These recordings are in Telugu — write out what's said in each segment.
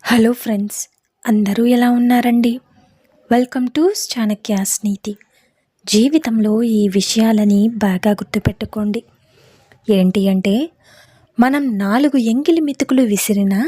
హలో ఫ్రెండ్స్, అందరూ ఎలా ఉన్నారండి? వెల్కమ్ టు చాణక్యాస్ నీతి. జీవితంలో ఈ విషయాలని బాగా గుర్తుపెట్టుకోండి. ఏంటి అంటే, మనం 4 ఎంగిలి మెతుకులు విసిరినా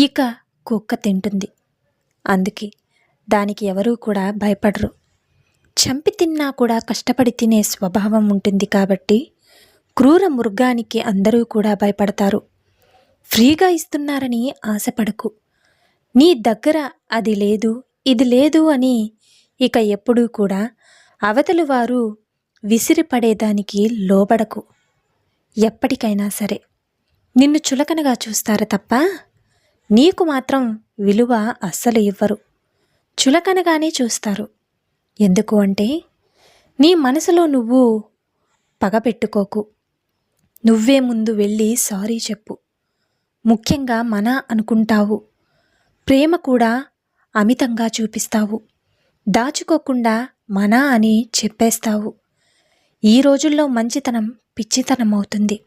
ఇక కుక్క తింటుంది. అందుకే దానికి ఎవరూ కూడా భయపడరు. చంపి తిన్నా కూడా కష్టపడి తినే స్వభావం ఉంటుంది కాబట్టి క్రూర మృగానికి అందరూ కూడా భయపడతారు. ఫ్రీగా ఇస్తున్నారని ఆశపడకు. నీ దగ్గర అది లేదు, ఇది లేదు అని ఇక ఎప్పుడూ కూడా అవతలి వారు విసిరిపడేదానికి లోబడకు. ఎప్పటికైనా సరే నిన్ను చులకనగా చూస్తారు తప్ప నీకు మాత్రం విలువ అస్సలు ఇవ్వరు. చులకనగానే చూస్తారు. ఎందుకు అంటే, నీ మనసులో నువ్వు పగపెట్టుకోకు. నువ్వే ముందు వెళ్ళి సారీ చెప్పు. ముఖ్యంగా మన అనుకుంటావు. ప్రేమ కూడా అమితంగా చూపిస్తావు. దాచుకోకుండా మన అని చెప్పేస్తావు. ఈ రోజుల్లో మంచితనం పిచ్చితనం అవుతుంది.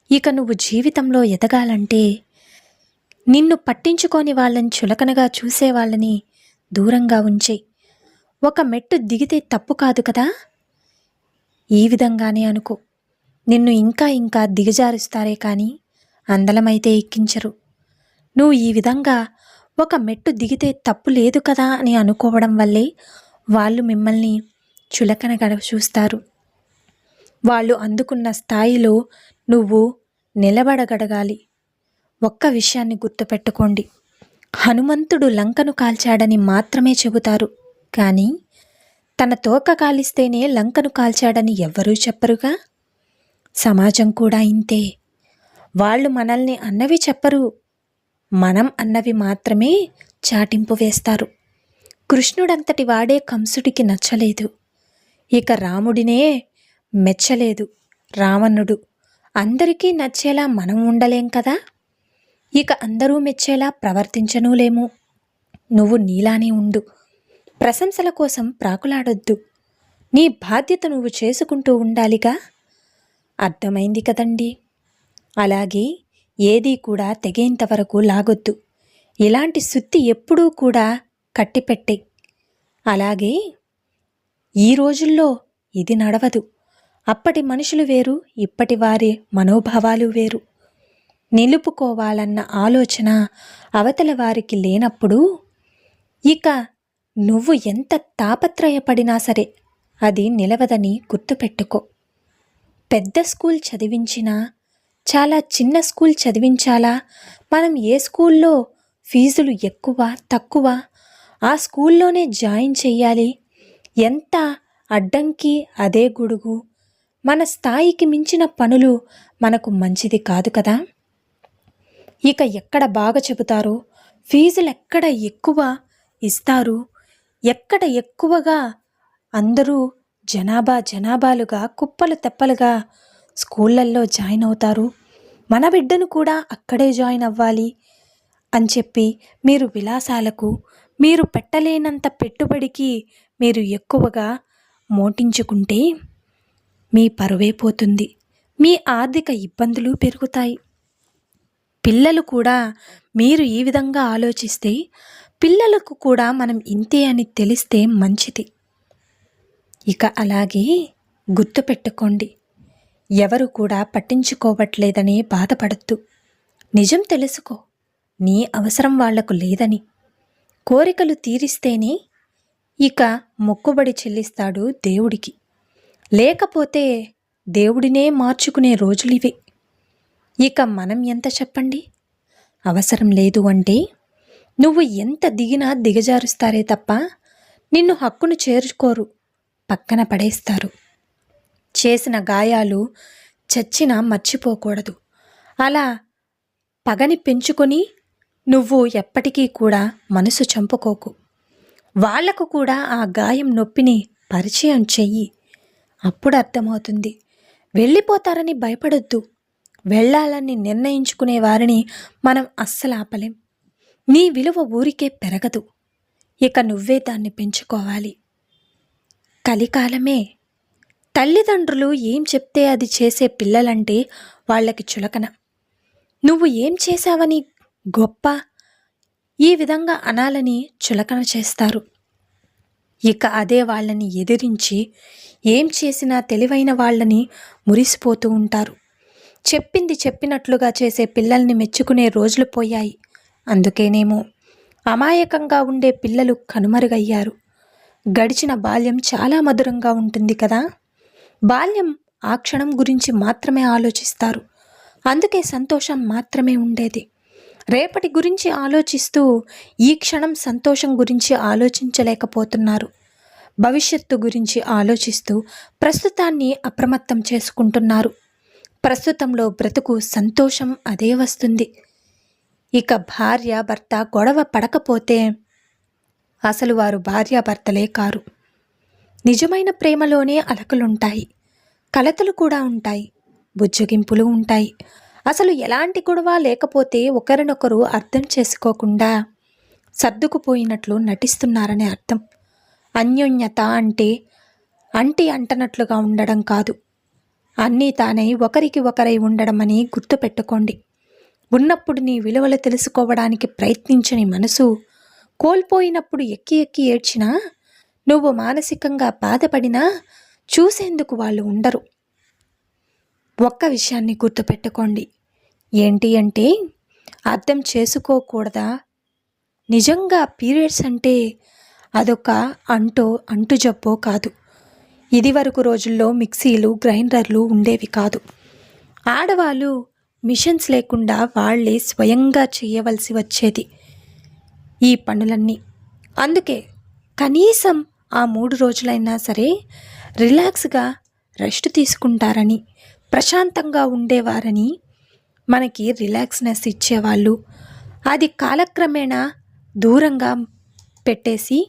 ఇక నువ్వు జీవితంలో ఎదగాలంటే నిన్ను పట్టించుకోని వాళ్ళని, చులకనగా చూసే వాళ్ళని దూరంగా ఉంచే. ఒక మెట్టు దిగితే తప్పు కాదు కదా, ఈ విధంగానే అనుకో. నిన్ను ఇంకా ఇంకా దిగజారుస్తారే కానీ అందలమైతే ఎక్కించరు. నువ్వు ఈ విధంగా ఒక మెట్టు దిగితే తప్పు లేదు కదా అని అనుకోవడం వల్లే వాళ్ళు మిమ్మల్ని చులకనగా చూస్తారు. వాళ్ళు అందుకున్న స్థాయిలో నువ్వు నిలబడగడగాలి. ఒక్క విషయాన్ని గుర్తుపెట్టుకోండి. హనుమంతుడు లంకను కాల్చాడని మాత్రమే చెబుతారు, కానీ తన తోక కాలిస్తేనే లంకను కాల్చాడని ఎవ్వరూ చెప్పరుగా. సమాజం కూడా ఇంతే. వాళ్ళు మనల్ని అన్నవి చెప్పరు, మనం అన్నవి మాత్రమే చాటింపు వేస్తారు. కృష్ణుడంతటి వాడే కంసుడికి నచ్చలేదు. ఇక రాముడినే మెచ్చలేదు రావణుడు. అందరికీ నచ్చేలా మనం ఉండలేం కదా, ఇక అందరూ మెచ్చేలా ప్రవర్తించనూలేము. నువ్వు నీలానే ఉండు. ప్రశంసల కోసం ప్రాకులాడొద్దు. నీ బాధ్యత నువ్వు చేసుకుంటూ ఉండాలిగా. అర్థమైంది కదండి. అలాగే ఏదీ కూడా తెగేంత వరకు లాగొద్దు. ఇలాంటి సుత్తి ఎప్పుడూ కూడా కట్టిపెట్టే. అలాగే ఈ రోజుల్లో ఇది నడవదు. అప్పటి మనుషులు వేరు, ఇప్పటి వారి మనోభావాలు వేరు. నిలుపుకోవాలన్న ఆలోచన అవతల వారికి లేనప్పుడు ఇక నువ్వు ఎంత తాపత్రయపడినా సరే అది నిలవదని గుర్తుపెట్టుకో. పెద్ద స్కూల్ చదివించినా, చాలా చిన్న స్కూల్ చదివించాలా, మనం ఏ స్కూల్లో ఫీజులు ఎక్కువ తక్కువ ఆ స్కూల్లోనే జాయిన్ చెయ్యాలి, ఎంత అడ్డంకి అదే గొడుగు, మన స్థాయికి మించిన పనులు మనకు మంచిది కాదు కదా. ఇక ఎక్కడ బాగా చెబుతారో, ఫీజులు ఎక్కడ ఎక్కువ ఇస్తారు, ఎక్కడ ఎక్కువగా అందరూ జనాభాలుగా కుప్పలు తెప్పలుగా స్కూళ్ళల్లో జాయిన్ అవుతారు, మన బిడ్డను కూడా అక్కడే జాయిన్ అవ్వాలి అని చెప్పి మీరు విలాసాలకు, మీరు పెట్టలేనంత పెట్టుబడికి మీరు ఎక్కువగా మోటించుకుంటే మీ పరువే పోతుంది. మీ ఆర్థిక ఇబ్బందులు పెరుగుతాయి. పిల్లలు కూడా మీరు ఈ విధంగా ఆలోచిస్తే పిల్లలకు కూడా మనం ఇంతే అని తెలిస్తే మంచిది. ఇక అలాగే గుర్తుపెట్టుకోండి, ఎవరు కూడా పట్టించుకోవట్లేదని బాధపడద్దు. నిజం తెలుసుకో, నీ అవసరం వాళ్లకు లేదని. కోరికలు తీరిస్తేనే ఇక మొక్కుబడి చెల్లిస్తాడు దేవుడికి. లేకపోతే దేవుడినే మార్చుకునే రోజులివే. ఇక మనం ఎంత చెప్పండి. అవసరం లేదు అంటే నువ్వు ఎంత దిగినా దిగజారుస్తారే తప్ప నిన్ను హక్కును చేర్చుకోరు, పక్కన పడేస్తారు. చేసిన గాయాలు చచ్చినా మర్చిపోకూడదు. అలా పగని పెంచుకొని నువ్వు ఎప్పటికీ కూడా మనసు చంపుకోకు. వాళ్లకు కూడా ఆ గాయం నొప్పిని పరిచయం చెయ్యి. అప్పుడు అర్థమవుతుంది. వెళ్ళిపోతారని భయపడొద్దు. వెళ్ళాలని నిర్ణయించుకునే వారిని మనం అస్సలు ఆపలేం. నీ విలువ ఊరికే పెరగదు. ఇక నువ్వే దాన్ని పెంచుకోవాలి. కలికాలమే. తల్లిదండ్రులు ఏం చెప్తే అది చేసే పిల్లలంటే వాళ్ళకి చులకన. నువ్వు ఏం చేశావని గొప్ప ఈ విధంగా అనాలని చులకన చేస్తారు. ఇక అదే వాళ్ళని ఎదిరించి ఏం చేసినా తెలివైన వాళ్ళని మురిసిపోతూ ఉంటారు. చెప్పింది చెప్పినట్లుగా చేసే పిల్లల్ని మెచ్చుకునే రోజులు పోయాయి. అందుకేనేమో అమాయకంగా ఉండే పిల్లలు కనుమరుగయ్యారు. గడిచిన బాల్యం చాలా మధురంగా ఉంటుంది కదా. బాల్యం ఆ క్షణం గురించి మాత్రమే ఆలోచిస్తారు. అందుకే సంతోషం మాత్రమే ఉండేది. రేపటి గురించి ఆలోచిస్తూ ఈ క్షణం సంతోషం గురించి ఆలోచించలేకపోతున్నారు. భవిష్యత్తు గురించి ఆలోచిస్తూ ప్రస్తుతాన్ని అప్రమత్తం చేసుకుంటున్నారు. ప్రస్తుతంలో బ్రతుకు సంతోషం అదే వస్తుంది. ఇక భార్య భర్త గొడవ పడకపోతే అసలు వారు భార్యాభర్తలే కారు. నిజమైన ప్రేమలోనే అలకలుంటాయి, కలతలు కూడా ఉంటాయి, బుజ్జగింపులు ఉంటాయి. అసలు ఎలాంటి గొడవ లేకపోతే ఒకరినొకరు అర్థం చేసుకోకుండా సర్దుకుపోయినట్లు నటిస్తున్నారనే అర్థం. అన్యోన్యత అంటే అంటి అంటనట్లుగా ఉండడం కాదు, అన్నీ తానై ఒకరికి ఒకరై ఉండడం అని గుర్తుపెట్టుకోండి. ఉన్నప్పుడు నీ విలువలు తెలుసుకోవడానికి ప్రయత్నించని మనసు కోల్పోయినప్పుడు ఎక్కి ఎక్కి ఏడ్చినా, నువ్వు మానసికంగా బాధపడినా చూసేందుకు వాళ్ళు ఉండరు. ఒక్క విషయాన్ని గుర్తుపెట్టుకోండి. ఏంటి అంటే, అర్థం చేసుకోకూడదా? నిజంగా పీరియడ్స్ అంటే అదొక అంటు జబ్బో కాదు. ఇది వరకు రోజుల్లో మిక్సీలు, గ్రైండర్లు ఉండేవి కాదు. ఆడవాళ్ళు మిషన్స్ లేకుండా వాళ్ళే స్వయంగా చేయవలసి వచ్చేది ఈ పనులన్నీ. అందుకే కనీసం ఆ 3 రోజులైనా సరే రిలాక్స్గా రెస్ట్ తీసుకుంటారని, ప్రశాంతంగా ఉండేవారని మనకి రిలాక్స్నెస్ ఇచ్చేవాళ్ళు. అది కాలక్రమేణా దూరంగా పెట్టేసి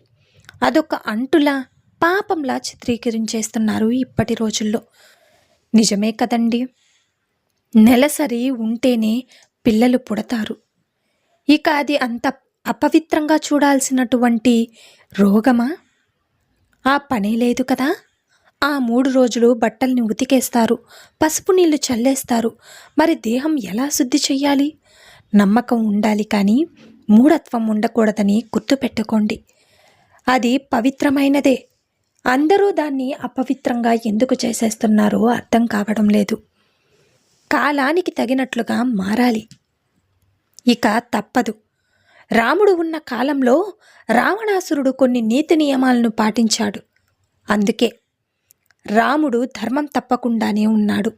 అదొక అంటులా, పాపంలా చిత్రీకరించేస్తున్నారు ఇప్పటి రోజుల్లో. నిజమే కదండి. నెలసరి ఉంటేనే పిల్లలు పుడతారు. ఇక అది అంత అపవిత్రంగా చూడాల్సినటువంటి రోగమా? ఆ పనే లేదు కదా. ఆ 3 రోజులు బట్టల్ని ఉతికేస్తారు, పసుపు నీళ్లు చల్లేస్తారు. మరి దేహం ఎలా శుద్ధి చెయ్యాలి? నమ్మకం ఉండాలి కానీ మూఢత్వం ఉండకూడదని గుర్తుపెట్టుకోండి. అది పవిత్రమైనదే. అందరూ దాన్ని అపవిత్రంగా ఎందుకు చేసేస్తున్నారో అర్థం కావడం లేదు. కాలానికి తగినట్లుగా మారాలి. ఇక తప్పదు. రాముడు ఉన్న కాలంలో రావణాసురుడు కొన్ని నీతి నియమాలను పాటించాడు. అందుకే రాముడు ధర్మం తప్పకుండానే ఉన్నాడు.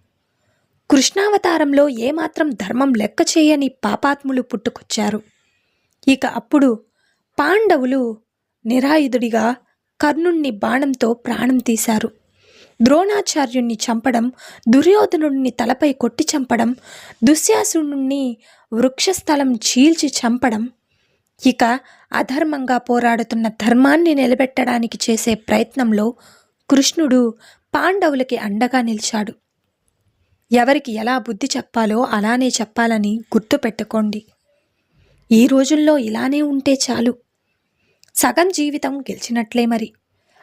కృష్ణావతారంలో ఏమాత్రం ధర్మం లెక్క చేయని పాపాత్ములు పుట్టుకొచ్చారు. ఇక అప్పుడు పాండవులు నిరాయుధుడిగా కర్ణుణ్ణి బాణంతో ప్రాణం తీశారు. ద్రోణాచార్యుణ్ణి చంపడం, దుర్యోధనుడిని తలపై కొట్టి చంపడం, దుశ్శాసనుణ్ణి వృక్షస్థలం చీల్చి చంపడం. ఇక అధర్మంగా పోరాడుతున్న ధర్మాన్ని నిలబెట్టడానికి చేసే ప్రయత్నంలో కృష్ణుడు పాండవులకి అండగా నిలిచాడు. ఎవరికి ఎలా బుద్ధి చెప్పాలో అలానే చెప్పాలని గుర్తుపెట్టుకోండి. ఈ రోజుల్లో ఇలానే ఉంటే చాలు. సగం జీవితం గెలిచినట్లే. మరి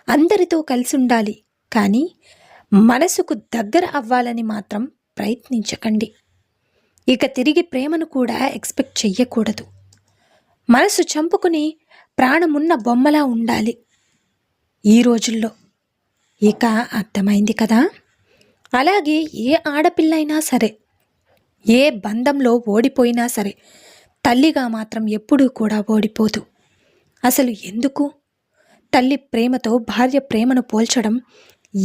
అందరితో కలిసి ఉండాలి, కానీ మనసుకు దగ్గర అవ్వాలని మాత్రం ప్రయత్నించకండి. ఇక తిరిగి ప్రేమను కూడా ఎక్స్పెక్ట్ చెయ్యకూడదు. మనసు చంపుకుని ప్రాణమున్న బొమ్మలా ఉండాలి ఈ రోజుల్లో. ఇక అర్థమైంది కదా. అలాగే ఏ ఆడపిల్లైనా సరే, ఏ బంధంలో ఓడిపోయినా సరే, తల్లిగా మాత్రం ఎప్పుడూ కూడా ఓడిపోదు. అసలు ఎందుకు? తల్లి ప్రేమతో భార్య ప్రేమను పోల్చడం.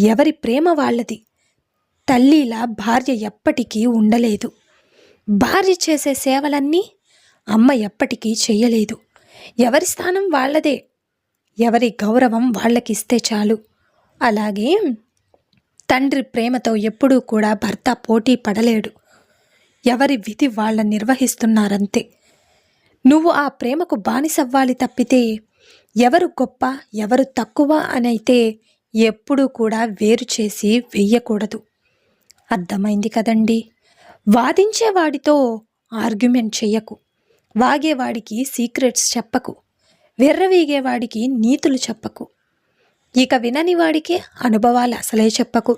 ఎవరి ప్రేమ వాళ్ళది. తల్లిలా భార్య ఎప్పటికీ ఉండలేదు. భార్య చేసే సేవలన్నీ అమ్మ ఎప్పటికీ చెయ్యలేదు. ఎవరి స్థానం వాళ్ళదే, ఎవరి గౌరవం వాళ్ళకిస్తే చాలు. అలాగే తండ్రి ప్రేమతో ఎప్పుడూ కూడా భర్త పోటీ పడలేడు. ఎవరి విధి వాళ్ళ నిర్వహిస్తున్నారంతే. నువ్వు ఆ ప్రేమకు బానిసవ్వాలి తప్పితే ఎవరు గొప్ప ఎవరు తక్కువ అనైతే ఎప్పుడూ కూడా వేరు చేసి వెయ్యకూడదు. అర్థమైంది కదండి. వాదించేవాడితో ఆర్గ్యుమెంట్ చెయ్యకు, వాగేవాడికి సీక్రెట్స్ చెప్పకు, విర్రవీగేవాడికి నీతులు చెప్పకు, ఇక వినని వాడికి అనుభవాలు అసలే చెప్పకు.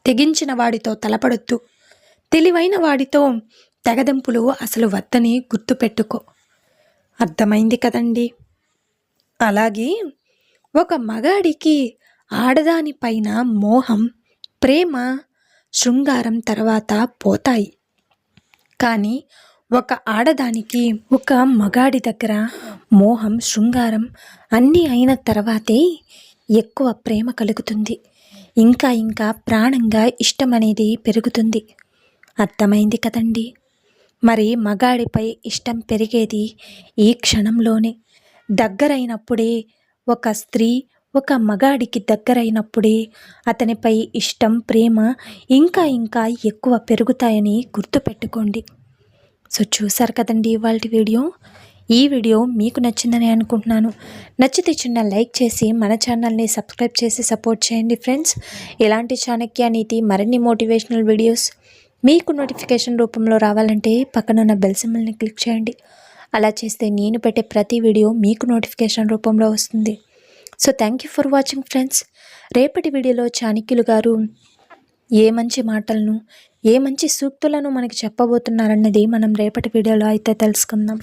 తెగించిన వాడితో తలపడొద్దు. తెలివైన వాడితో తెగదెంపులు అసలు వద్దని గుర్తుపెట్టుకో. అర్థమైంది కదండి. అలాగే ఒక మగాడికి ఆడదాని పైన మోహం, ప్రేమ, శృంగారం తర్వాత పోతాయి. కానీ ఒక ఆడదానికి ఒక మగాడి దగ్గర మోహం, శృంగారం అన్నీ అయిన తర్వాతే ఎక్కువ ప్రేమ కలుగుతుంది. ఇంకా ఇంకా ప్రాణంగా ఇష్టం అనేది పెరుగుతుంది. అర్థమైంది కదండి. మరి మగాడిపై ఇష్టం పెరిగేది ఈ క్షణంలోనే. దగ్గరైనప్పుడే ఒక స్త్రీ ఒక మగాడికి దగ్గరైనప్పుడే అతనిపై ఇష్టం, ప్రేమ ఇంకా ఇంకా ఎక్కువ పెరుగుతాయని గుర్తుపెట్టుకోండి. సో చూసారు కదండి ఇవాల్టి వీడియో. ఈ వీడియో మీకు నచ్చిందని అనుకుంటున్నాను. నచ్చితే చిన్న లైక్ చేసి మన ఛానల్ని సబ్స్క్రైబ్ చేసి సపోర్ట్ చేయండి ఫ్రెండ్స్. ఇలాంటి చాణక్య నీతి మరిన్ని మోటివేషనల్ వీడియోస్ మీకు నోటిఫికేషన్ రూపంలో రావాలంటే పక్కనున్న బెల్ సింబల్ని క్లిక్ చేయండి. అలా చేస్తే నేను పెట్టే ప్రతి వీడియో మీకు నోటిఫికేషన్ రూపంలో వస్తుంది. So thank you for watching friends. రేపటి వీడియోలో చాణక్యులు గారు ఏ మంచి మాటలను, ఏ మంచి సూక్తులను మనకి చెప్పబోతున్నారన్నది మనం రేపటి వీడియోలో అయితే తెలుసుకుందాం.